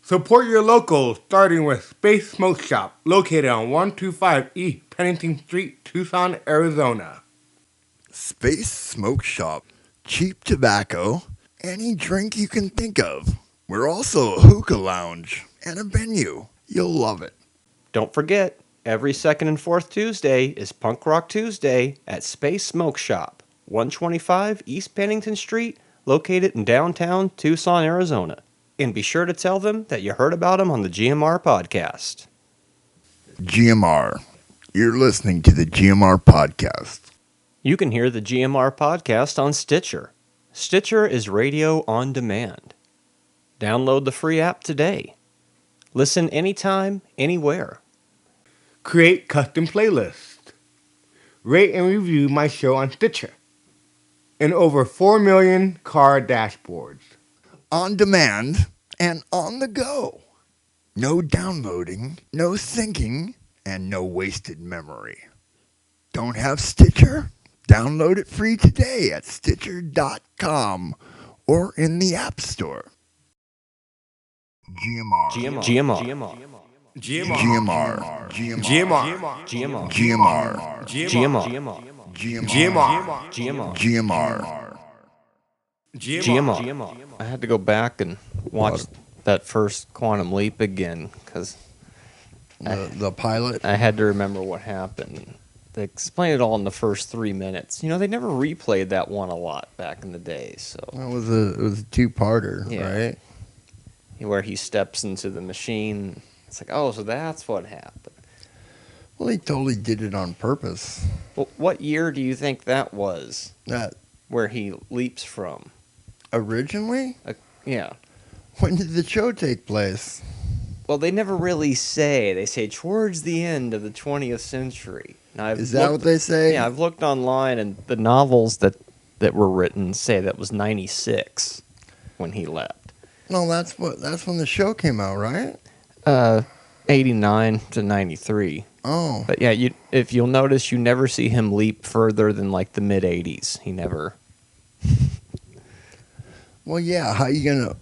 Support your local, starting with Space Smoke Shop, located on 125 East Pennington Street, Tucson, Arizona. Space Smoke Shop. Cheap tobacco, any drink you can think of. We're also a hookah lounge and a venue. You'll love it. Don't forget, every second and fourth Tuesday is Punk Rock Tuesday at Space Smoke Shop, 125 East Pennington Street, located in downtown Tucson, Arizona. And be sure to tell them that you heard about them on the GMR Podcast. GMR. You're listening to the GMR Podcast. You can hear the GMR Podcast on Stitcher. Stitcher is radio on demand. Download the free app today. Listen anytime, anywhere. Create custom playlists. Rate and review my show on Stitcher. And over 4 million car dashboards. On demand and on the go. No downloading, no syncing, and no wasted memory. Don't have Stitcher? Download it free today at Stitcher.com or in the App Store. GMR. GMR. GMR. GMR. GMR. GMR. GMR. I had to go back and watch that first Quantum Leap again because The pilot? I had to remember what happened. They explained it all in the first 3 minutes. You know, they never replayed that one a lot back in the day. So It was a two-parter, right? Where he steps into the machine. It's like, oh, so that's what happened. Well, he totally did it on purpose. Well, what year do you think that was? That Where he leaps from? originally? Yeah. When did the show take place? Well, they never really say. They say towards the end of the 20th century. Now, Is that what they say? Yeah, I've looked online, and the novels that were written say that was 96 when he left. No, that's when the show came out, right? 89 to 93. Oh. But yeah, if you'll notice, you never see him leap further than like the mid 80s. He never. Well, yeah. How you gonna?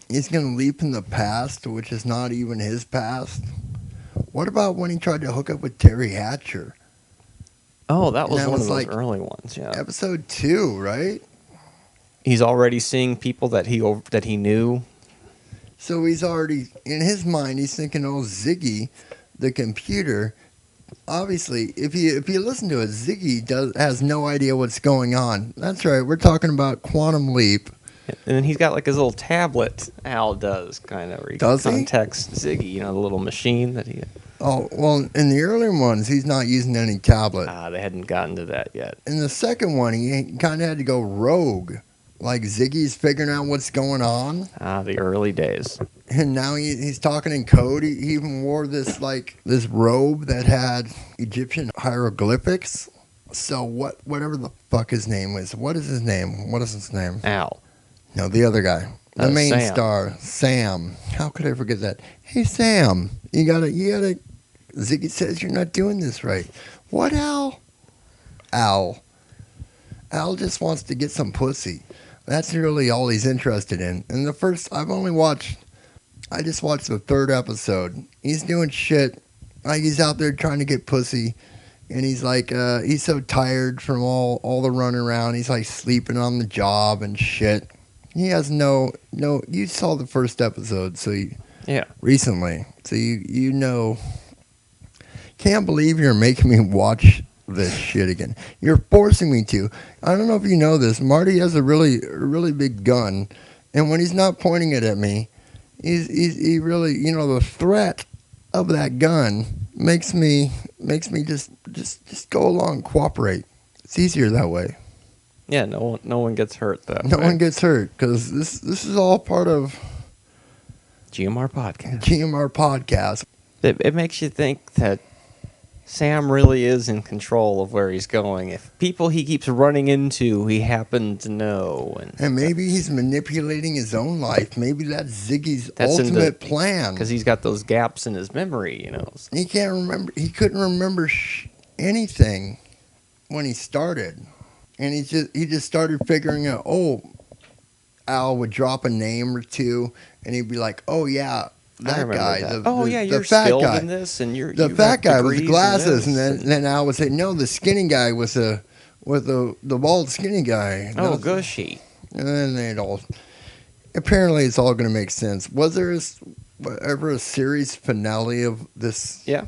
He's gonna leap in the past, which is not even his past. What about when he tried to hook up with Terry Hatcher? Oh, that was That one was of those like early ones. Yeah. Episode 2, right? He's already seeing people that he knew. So he's already in his mind. He's thinking, "Oh, Ziggy, the computer." Obviously, if you listen to it, Ziggy has no idea what's going on. That's right. We're talking about Quantum Leap. And then he's got like his little tablet, Al does, kind of. Where he Does he? contacts Ziggy, the little machine that he... Oh, well, in the earlier ones, he's not using any tablet. They hadn't gotten to that yet. In the second one, he kind of had to go rogue. Like Ziggy's figuring out what's going on. The early days. And now he's talking in code. He even wore this robe that had Egyptian hieroglyphics. So whatever the fuck his name was. What is his name? What is his name? Al. No, the other guy. The main Sam. star. Sam. How could I forget that? Hey, Sam. You gotta. Ziggy says you're not doing this right. What, Al? Al just wants to get some pussy. That's really all he's interested in. And I just watched the third episode. He's doing shit. Like he's out there trying to get pussy. And he's like, he's so tired from all the run around. He's like sleeping on the job and shit. He has no, you saw the first episode, recently. So you know, can't believe you're making me watch this shit again. You're forcing me to. I don't know if you know this. Marty has a really big gun, and when he's not pointing it at me, he really, the threat of that gun makes me just go along and cooperate. It's easier that way. Yeah, no one gets hurt though. No one gets hurt because this is all part of GMR Podcast. GMR Podcast. It makes you think that Sam really is in control of where he's going. If people he keeps running into, he happened to know. And maybe he's manipulating his own life. Maybe that's Ziggy's ultimate plan. Because he's got those gaps in his memory, He can't remember. He couldn't remember anything when he started. And he just started figuring out, Al would drop a name or two, and he'd be like, "Oh yeah, I that remember guy, that. the You're fat skilled guy, in this, and you the have fat guy with the degrees in glasses," and this, then Al would say, "No, the skinny guy with the bald skinny guy." oh, gushy. And then they'd all. Apparently, it's all going to make sense. Was there ever a series finale of this? Yeah,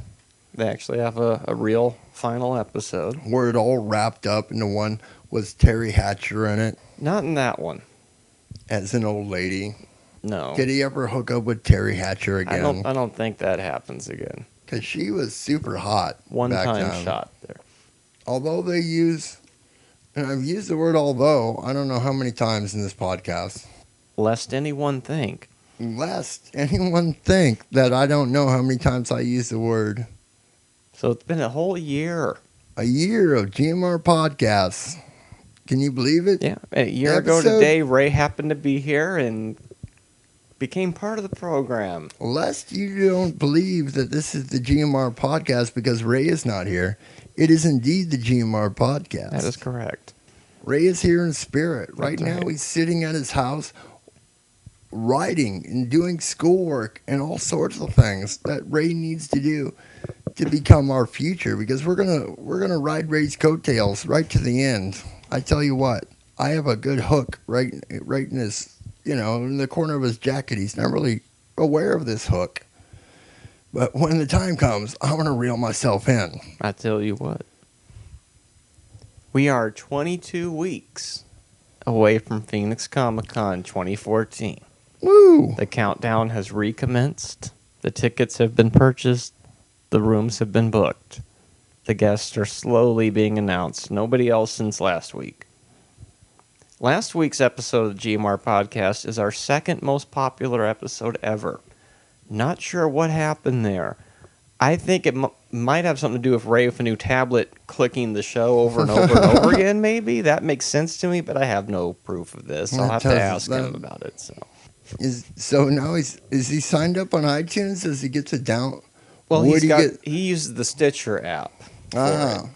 they actually have a real final episode. Where it all wrapped up into one? Was Terry Hatcher in it Not in that one. as an old lady? No. Did he ever hook up with Terry Hatcher again? I don't think that happens again. Because she was super hot. One back time then. shot there. Although they use, and I've used the word although, I don't know how many times in this podcast, Lest anyone think. lest anyone think that I don't know how many times I use the word. So it's been a whole year. A year of GMR podcasts. Can you believe it? Yeah. A year ago today, Ray happened to be here and became part of the program. Lest you don't believe that this is the GMR podcast because Ray is not here. It is indeed the GMR podcast. That is correct. Ray is here in spirit. Right That's now, right. he's sitting at his house writing and doing schoolwork and all sorts of things that Ray needs to do to become our future because we're gonna ride Ray's coattails right to the end. I tell you what, I have a good hook right in his, in the corner of his jacket. He's not really aware of this hook. But when the time comes, I'm going to reel myself in. I tell you what. We are 22 weeks away from Phoenix ComiCon 2014. Woo! The countdown has recommenced. The tickets have been purchased. The rooms have been booked. The guests are slowly being announced. Nobody else since last week. Last week's episode of the GMR Podcast is our second most popular episode ever. Not sure what happened there. I think it might have something to do with Ray with a new tablet clicking the show over and over and over again, maybe. That makes sense to me, but I have no proof of this. I'll have to ask him about it. So now is he signed up on iTunes? Does he get to down? Well, he uses the Stitcher app. Well,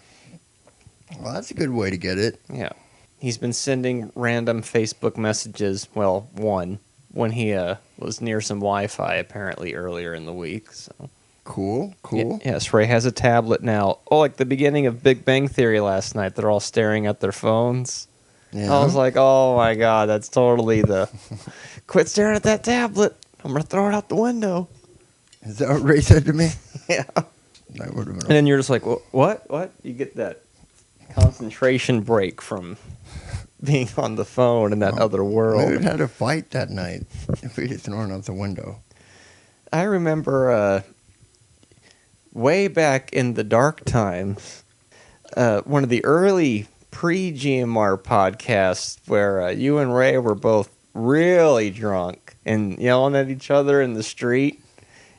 that's a good way to get it. Yeah. He's been sending random Facebook messages, well, one, when he was near some Wi-Fi apparently earlier in the week. So Cool. Yes, Ray has a tablet now. Oh, like the beginning of Big Bang Theory last night. They're all staring at their phones. Yeah. I was like, oh my God, that's totally the... Quit staring at that tablet. I'm going to throw it out the window. Is that what Ray said to me? Yeah. That would have been And then you're just like, what? You get that concentration break from being on the phone in that other world. We would have had a fight that night if we'd have thrown it out the window. I remember way back in the dark times, one of the early pre-GMR podcasts where you and Ray were both really drunk and yelling at each other in the street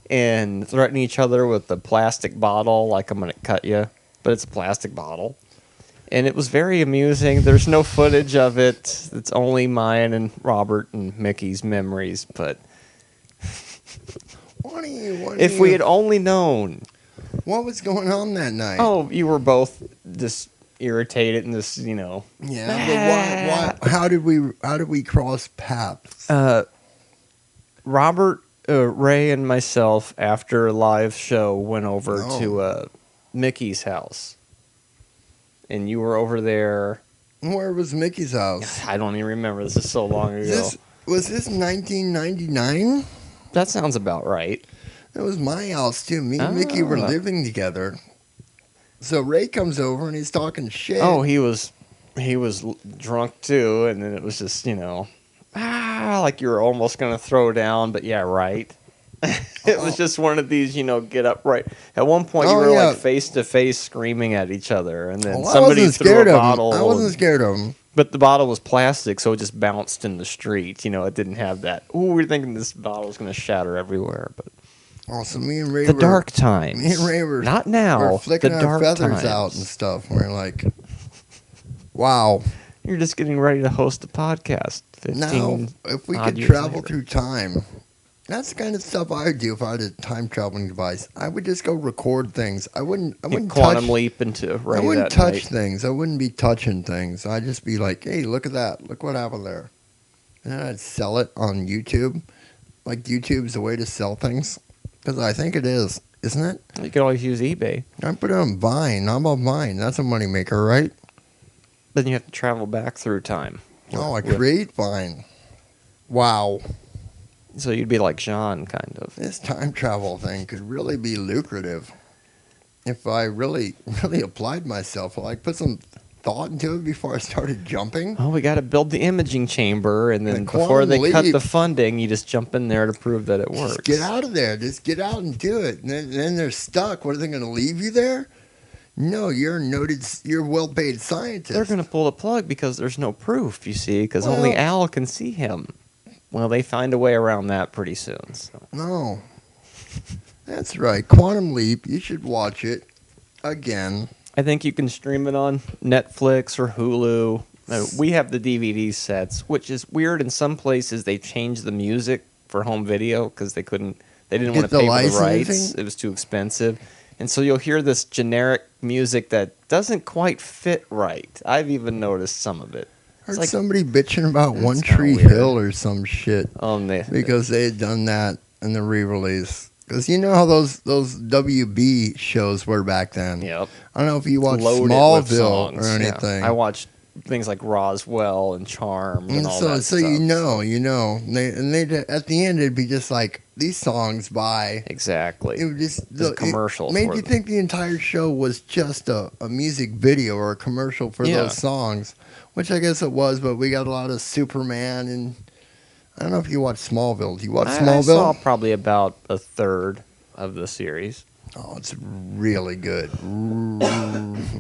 and threatening each other with the plastic bottle, like I'm going to cut you, but it's a plastic bottle. And it was very amusing. There's no footage of it. It's only mine and Robert and Mickey's memories. But if we had only known. What was going on that night? Oh, you were both just irritated and just, Yeah, but why? How did we cross paths? Robert, Ray, and myself, after a live show, went over to Mickey's house. And you were over there. Where was Mickey's house? I don't even remember. This is so long ago. Was this 1999? That sounds about right. It was my house, too. Me and Mickey were living together. So Ray comes over and he's talking shit. Oh, he was drunk, too. And then it was just, like you were almost going to throw down. But yeah, right. It was just one of these, get up right. At one point, you were like face to face screaming at each other, and then somebody threw a bottle. I wasn't scared of him. But the bottle was plastic, so it just bounced in the street. It didn't have that. Ooh, we were thinking this bottle was going to shatter everywhere. But so me and Ray the dark times. Me and Ray were not now. We're flicking the our dark feathers times. out and stuff. We're like, wow. You're just getting ready to host a podcast. Now, if we could travel through time. That's the kind of stuff I would do if I had a time traveling device. I would just go record things. I wouldn't quantum leap into Ray. I wouldn't that touch night. things. I wouldn't be touching things. I'd just be like, hey, look at that. Look what happened there. and I'd sell it on YouTube. Like YouTube's a way to sell things, because I think it is, isn't it? You could always use eBay. I put it on Vine. How about Vine? That's a moneymaker, right? Then you have to travel back through time. Oh, I create Vine. Wow. So you'd be like Jean, kind of. This time travel thing could really be lucrative if I really applied myself. Like, put some thought into it before I started jumping. Oh, we got to build the imaging chamber, and then The before they quantum cut leap. the funding, you just jump in there to prove that it works. Just get out of there. Just get out and do it. And then they're stuck. What, are they going to leave you there? No, you're a well-paid scientist. They're going to pull the plug because there's no proof, you see, because Well- only Al can see him. Well, they find a way around that pretty soon. So. No. That's right. Quantum Leap. You should watch it again. I think you can stream it on Netflix or Hulu. We have the DVD sets, which is weird. In some places, they changed the music for home video because they didn't want Get to the pay for the licensing? rights. It was too expensive. And so you'll hear this generic music that doesn't quite fit right. I've even noticed some of it. Heard like- somebody bitching about That's One kinda Tree weird. Hill or some shit because they had done that in the re-release. Because you know how those WB shows were back then. Yep. I don't know if you watched Loaded with Smallville songs, or yeah. anything. I watched things like Roswell and Charmed and And all so, that so stuff. you know. And they at the end it'd be just like these songs by. Exactly. It would just There's a commercial It made for you them. think the entire show was just a music video or a commercial for Yeah. those songs, which I guess it was. But we got a lot of Superman, and I don't know if you watched Smallville. Do you watch I Smallville? saw probably about a third of the series. Oh, it's really good.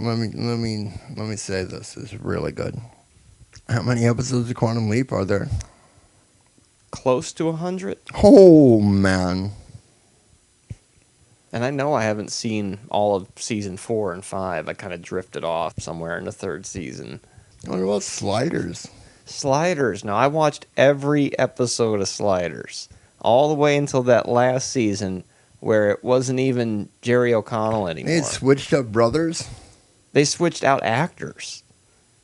let me say this. It's really good. How many episodes of Quantum Leap are there? Close to 100. Oh man. And I know I haven't seen all of season 4 and 5. I kind of drifted off somewhere in the third season. What about Sliders? Sliders. Now, I watched every episode of Sliders. All the way until that last season where it wasn't even Jerry O'Connell They anymore. had switched up brothers. They switched out actors.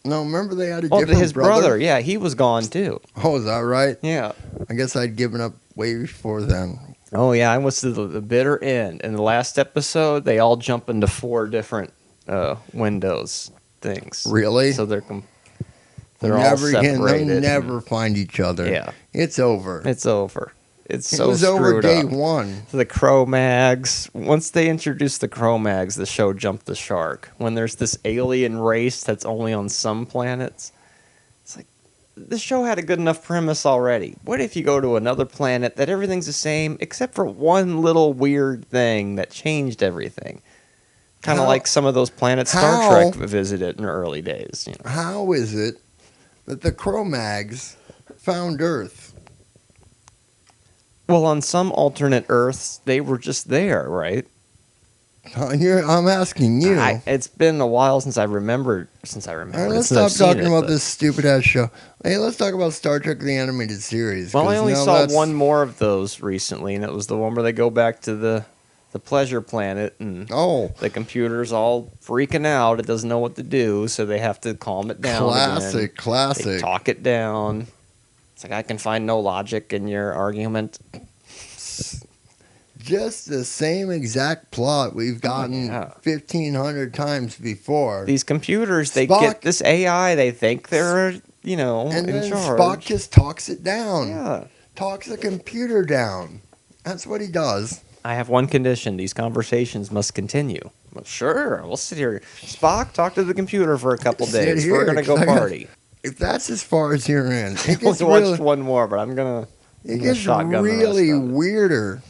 No, remember they had a Oh, different his brother. Yeah, he was gone too. Oh, is that right? Yeah. I guess I'd given up way before then. Oh, yeah, I was to the bitter end. In the last episode, they all jump into 4 different Windows things. Really? So they're all Never again. separated. They'll never find each other. Yeah. It's over. It's over. It's It so was over screwed day up. one. The Cro-Mags. Once they introduced the Cro-Mags, the show jumped the shark. When there's this alien race that's only on some planets, it's like, this show had a good enough premise already. What if you go to another planet that everything's the same except for one little weird thing that changed everything? Kind of How- like some of those planets Star how- Trek visited in the early days. You know. How is it that the Cro-Mags found Earth? Well, on some alternate Earths, they were just there, right? I'm asking you. It's been a while since I remembered. All right, let's since I've stop talking seen it, about but- this stupid ass show. Hey, let's talk about Star Trek: The Animated Series. Well, I 'cause only now saw that's- one more of those recently, and it was the one where they go back to the pleasure planet, and Oh, the computer's all freaking out. It doesn't know what to do, so they have to calm it down. classic, Again. They classic. talk it down. It's like, I can find no logic in your argument. Just the same exact plot we've gotten yeah. 1,500 times before. These computers, they Spock- get this AI. They think they're, and in then charge. Spock just talks it down. Yeah. Talks the computer down. That's what he does. I have one condition. These conversations must continue. Well, sure, we'll sit here. Spock, talk to the computer for a couple Sit days. here, We're going to go 'cause I got- party. If that's as far as you're in, it I gets only really, watched one more, but I'm going to... it gets shotgun the rest really of it. weirder.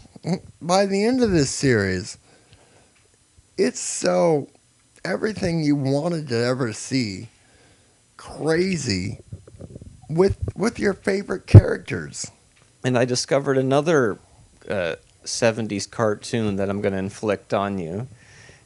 By the end of this series, it's so everything you wanted to ever see, crazy, with your favorite characters. And I discovered another 70s cartoon that I'm going to inflict on you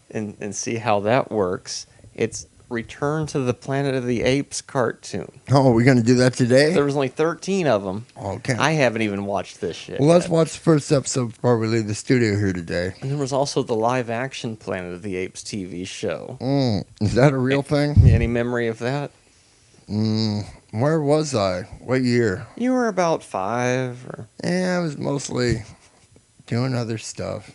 and see how that works. It's Return to the Planet of the Apes cartoon. Oh, we're gonna do that today? There was only 13 of them. Okay. I haven't even watched this shit. Well, let's yet. watch the first episode before we leave the studio here today. And there was also the live-action Planet of the Apes TV show. Is that a real thing? Any memory of that? Where was I? What year? You were about 5, or Yeah, I was mostly doing other stuff.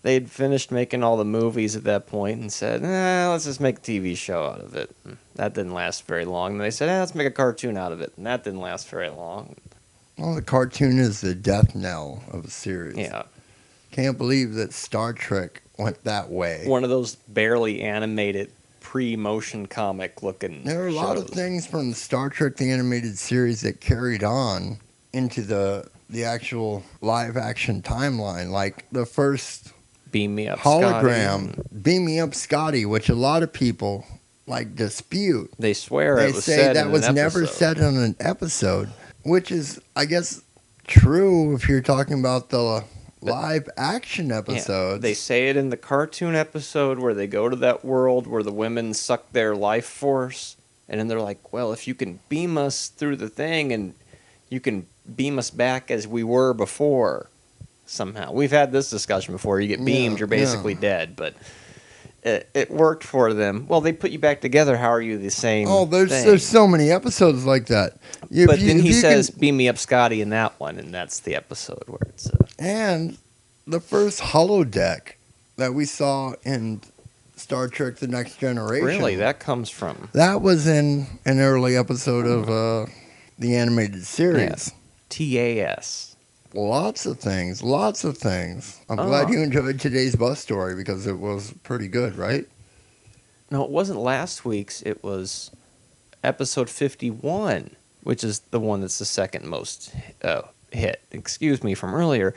they'd finished making all the movies at that point and said, let's just make a TV show out of it. That didn't last very long. And they said, let's make a cartoon out of it. And that didn't last very long. Well, the cartoon is the death knell of a series. Yeah. Can't believe that Star Trek went that way. One of those barely animated pre-motion comic looking There are a lot of shows. things from the Star Trek the animated series that carried on into the actual live action timeline, like the first Beam Me Up hologram, Scotty. Beam Me Up Scotty, which a lot of people like dispute. They swear They it was say said that in was an never episode. said on an episode, which is, I guess, true if you're talking about the live action episodes. They say it in the cartoon episode where they go to that world where the women suck their life force, and then they're like, well, if you can beam us through the thing and you can beam us back as we were before somehow. We've had this discussion before. You get beamed, you're basically dead, but it worked for them. Well, they put you back together. How are you the same There's so many episodes like that. But then he says, beam me up Scotty in that one, and that's the episode where it's... And the first holodeck that we saw in Star Trek The Next Generation. Really? That comes from... That was in an early episode of the animated series. TAS. Lots of things. I'm glad you enjoyed today's bus story because it was pretty good, right? No, it wasn't last week's. It was episode 51, which is the one that's the second most hit. Excuse me, from earlier.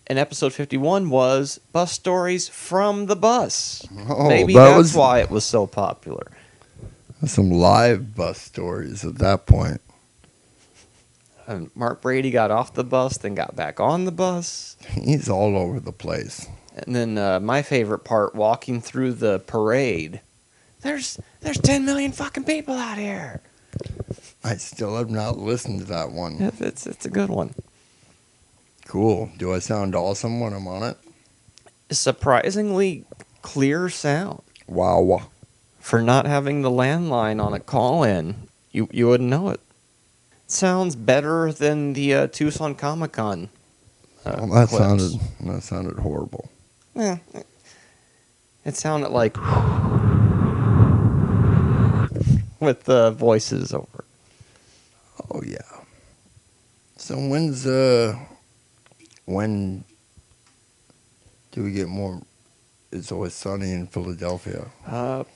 And episode 51 was Bus Stories from the Bus. Oh, Maybe that that's was why it was so popular. some live bus stories at that point. And Mark Brady got off the bus, then got back on the bus. He's all over the place. And then my favorite part, walking through the parade. There's 10 million fucking people out here. I still have not listened to that one. It's a good one. Cool. Do I sound awesome when I'm on it? Surprisingly clear sound. Wow. For not having the landline on a call-in, you wouldn't know it. Sounds better than the Tucson ComiCon. That clips. sounded horrible. Yeah, it sounded like with the voices over. Oh yeah. So when do we get more? It's Always Sunny in Philadelphia.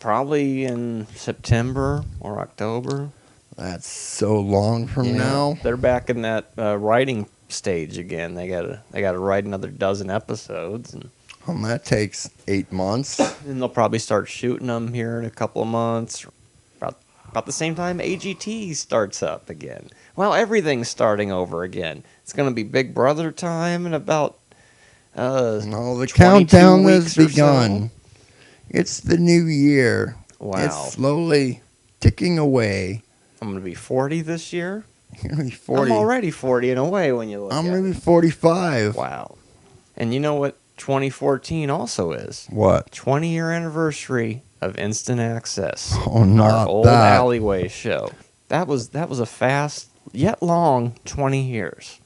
Probably in September or October. That's so long from now. They're back in that writing stage again. They gotta write another dozen episodes, and That takes 8 months. then they'll probably start shooting them here in a couple of months. About the same time AGT starts up again. Well, everything's starting over again. It's going to be Big Brother time in about No, the 22 countdown weeks has or begun. so. It's the new year. Wow. It's slowly ticking away. I'm going to be 40 this year. You're gonna be 40. I'm already 40 in a way when you look I'm at gonna it. be 45. Wow. And you know what 2014 also is? What? 20-year anniversary of Instant Access. Oh, not our old that. alleyway show. That was a fast yet long 20 years.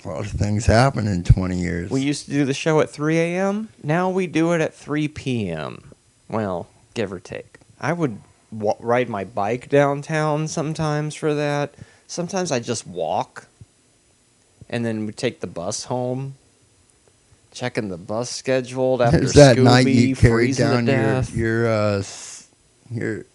A lot of things happen in 20 years. We used to do the show at 3 a.m. Now we do it at 3 p.m. Well, give or take. I would ride my bike downtown sometimes for that. Sometimes I just walk, and then we take the bus home. Checking the bus schedule after There's that Scooby night you carried freezing to down death. your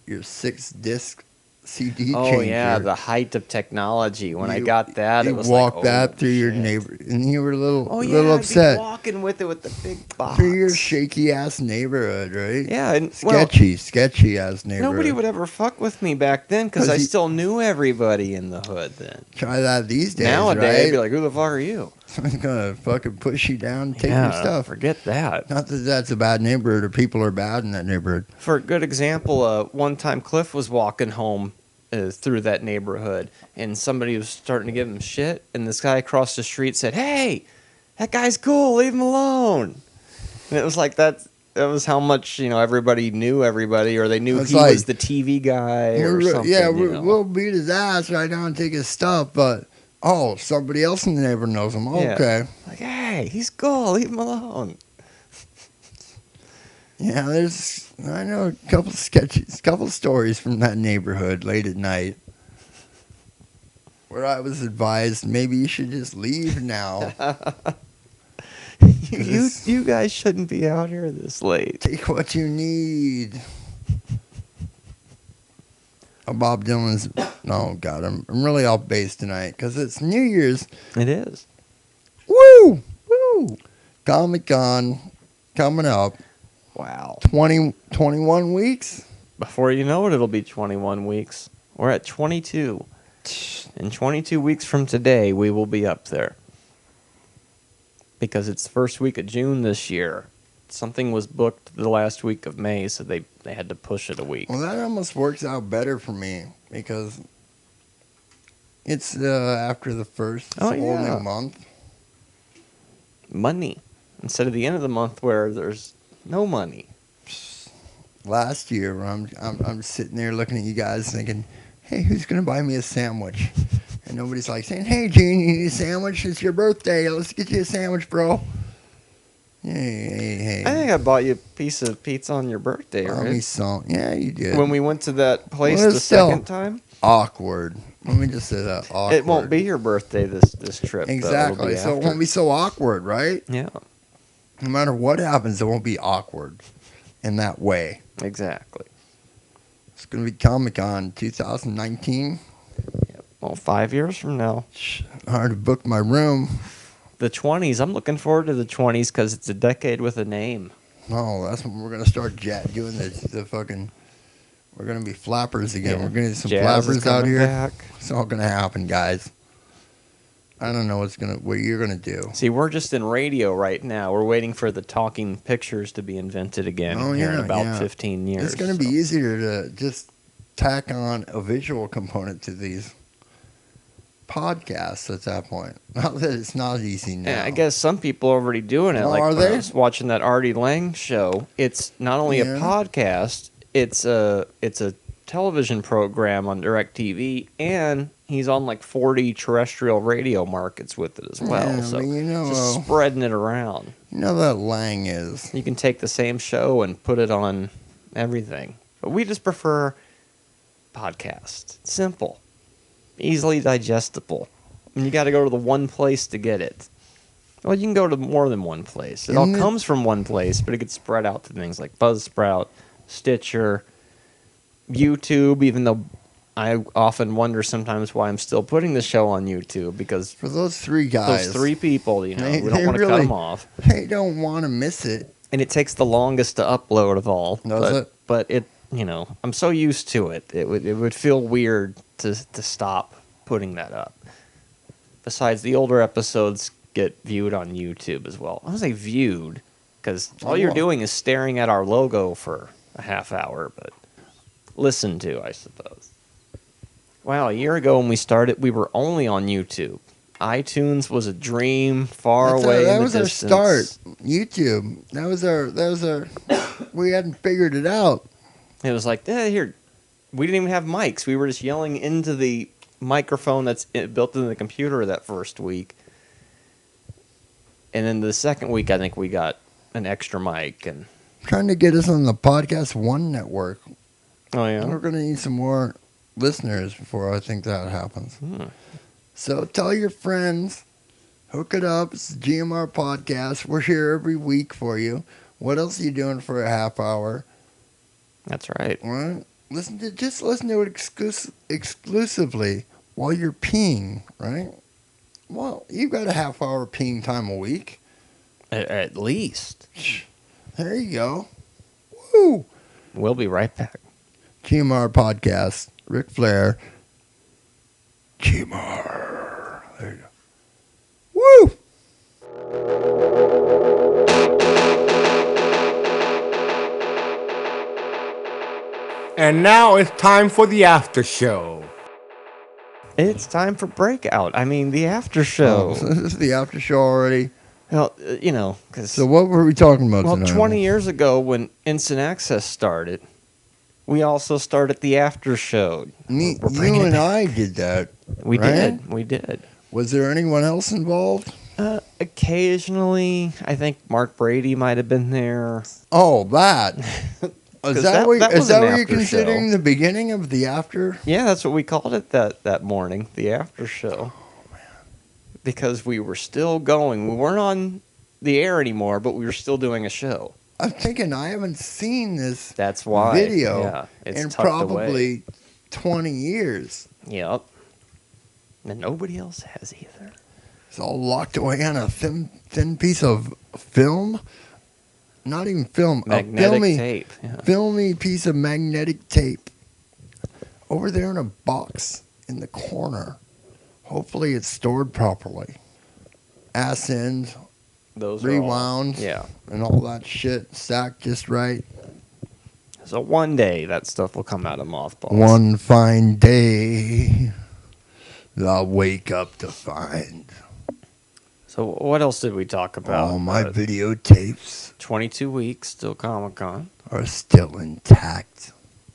6-disc CD Oh changer. yeah, the height of technology. When I You- got that, you it was walked like, that oh, through your shit. neighbor, and you were a little, Oh yeah, little upset I'd be walking with it with the big box. through your shaky ass neighborhood, right? Yeah, and well, sketchy ass neighborhood. nobody would ever fuck with me back then because 'Cause I you- still knew everybody in the hood then. Try that these days. Nowadays, right? I'd be like, who the fuck are you? Someone's gonna fucking push you down, and take yeah, your stuff. forget that. Not that that's a bad neighborhood or people are bad in that neighborhood. For a good example, one time Cliff was walking home through that neighborhood, and somebody was starting to give him shit, and this guy across the street said, "Hey, that guy's cool, leave him alone." And it was like, That was how much, everybody knew everybody, or they knew It's he like, was the TV guy or something. We'll beat his ass right now and take his stuff, but somebody else in the neighborhood knows him. Yeah. Okay. Like, hey, he's cool. Leave him alone. Yeah, I know a couple stories from that neighborhood late at night where I was advised maybe you should just leave now. You guys shouldn't be out here this late. Take what you need. Bob Dylan's. Oh God, I'm really off base tonight because it's New Year's. It is. Woo! ComiCon coming up. Wow. 21 weeks. Before you know it, it'll be 21 weeks. We're at 22. In 22 weeks from today, we will be up there. Because it's the first week of June this year. Something was booked the last week of May, so they had to push it a week. Well, that almost works out better for me because it's after the first whole new month. Money. Instead of the end of the month where there's no money. Last year, I'm sitting there looking at you guys thinking, hey, who's going to buy me a sandwich? And nobody's like saying, hey, Gene, you need a sandwich? It's your birthday. Let's get you a sandwich, bro. Hey. I think I bought you a piece of pizza on your birthday, Bought right? me some. Yeah, you did. When we went to that place Well, the it's still second time? Awkward. Let me just say that. Awkward. It won't be your birthday this trip. Exactly. Though. So it won't be so awkward, right? Yeah, No matter what happens, it won't be awkward in that way. exactly. It's going to be Comic-Con 2019. Yep. Well, 5 years from now. Hard to book my room. The 20s. I'm looking forward to the 20s because it's a decade with a name. No, that's when we're going to start doing the fucking... We're going to be flappers again. Yeah. We're going to get some Jazz is flappers out coming here. back. It's all going to happen, guys. I don't know what you're going to do. See, we're just in radio right now. We're waiting for the talking pictures to be invented again here in about 15 years. It's going to be easier to just tack on a visual component to these podcasts at that point. Not that it's not easy now. Yeah, I guess some people are already doing it. Oh, like are when they? I was watching that Artie Lang show. It's not only a podcast, it's a television program on DirecTV, and he's on like 40 terrestrial radio markets with it as well. Yeah, so but just spreading it around. You know that Lang is. You can take the same show and put it on everything. But we just prefer podcasts. It's simple. Easily digestible. And you got to go to the one place to get it. Well, you can go to more than one place. It all comes from one place, but it gets spread out to things like Buzzsprout, Stitcher, YouTube, even though I often wonder sometimes why I'm still putting the show on YouTube, because For those three guys. those three people, we don't they want to cut really- them off. They don't want to miss it. And it takes the longest to upload of all. Does it? But it, I'm so used to it. It would feel weird to stop putting that up. Besides, the older episodes get viewed on YouTube as well. I don't say viewed, because all you're doing is staring at our logo for a half hour, but listened to, I suppose. Wow, a year ago when we started, we were only on YouTube. iTunes was a dream far away in the distance. That was our start. YouTube. That was our. We hadn't figured it out. It was like, here. We didn't even have mics. We were just yelling into the microphone that's built into the computer that first week. And then the second week, I think we got an extra mic. And Trying to get us on the Podcast One network. oh yeah, We're going to need some more listeners before I think that happens. So tell your friends, hook it up. It's the GMR Podcast. We're here every week for you. What else are you doing for a half hour? that's right. Well, listen to it exclusively while you're peeing, right? Well, you've got a half hour peeing time a week. At least. There you go. Woo! We'll be right back. GMR Podcast. Ric Flair. GMR. There you go. Woo! And now it's time for the after show. It's time for Breakout. I mean, the after show. Oh, so this is the after show already. Well, because So what were we talking about tonight? 20 years ago when Instant Access started, we also started the after show. You bringing it and back. I did that. We right? did. We did. Was there anyone else involved? Occasionally, I think Mark Brady might have been there. Oh, that. Is that what was you're an after considering show. the beginning of the after? Yeah, that's what we called it that morning, the after show. Oh, man. Because we were still going. We weren't on the air anymore, but we were still doing a show. I'm thinking I haven't seen this That's why. video Yeah, it's in tucked probably away. 20 years. Yep. And nobody else has either. It's all locked away on a thin piece of film. Not even film. Magnetic tape. Yeah. Filmy piece of magnetic tape. Over there in a box in the corner. Hopefully it's stored properly. Ass ends, Those are rewound, yeah. and all that shit stacked just right. So one day that stuff will come out of mothballs. One fine day, I'll wake up to find So what else did we talk about? all my videotapes 22 weeks, still ComiCon. are still intact.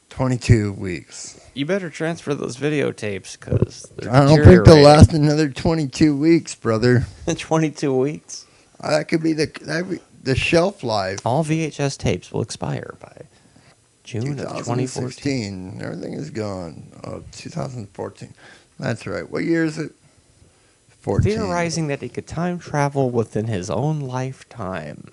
22 weeks. You better transfer those videotapes because they're I don't think they'll deteriorating. last another 22 weeks, brother. 22 weeks. That could be the shelf life. All VHS tapes will expire by June of 2014. 2016. Everything is gone. Oh, 2014. That's right. What year is it? 14. Theorizing that he could time travel within his own lifetime.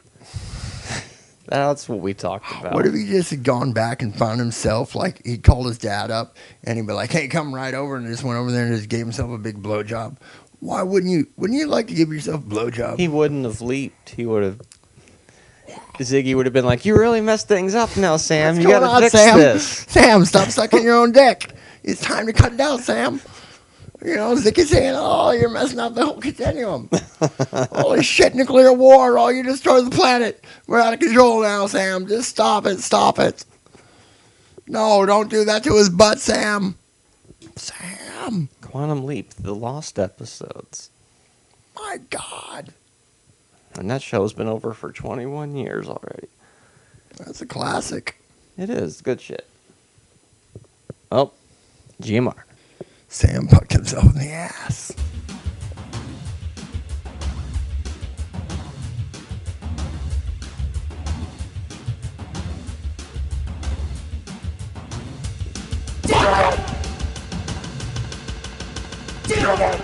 That's what we talked about. What if he just had gone back and found himself, like he called his dad up and he'd be like, hey, come right over, and just went over there and just gave himself a big blowjob? Why wouldn't you? Wouldn't you like to give yourself a blowjob? He wouldn't have leaped. He would have. Ziggy would have been like, "You really messed things up now, Sam. What's You got going to on, fix Sam? this." Sam, stop sucking your own dick. It's time to cut it out, Sam. You know, Ziggy's saying, oh, you're messing up the whole continuum. Holy shit, nuclear war. Oh, you destroyed the planet. We're out of control now, Sam. Just stop it. Stop it. No, don't do that to his butt, Sam. Sam. Quantum Leap, the lost episodes, My God. and that show's been over for 21 years already. That's a classic. It is good shit. Oh, GMR. Sam fucked himself in the ass. GMR.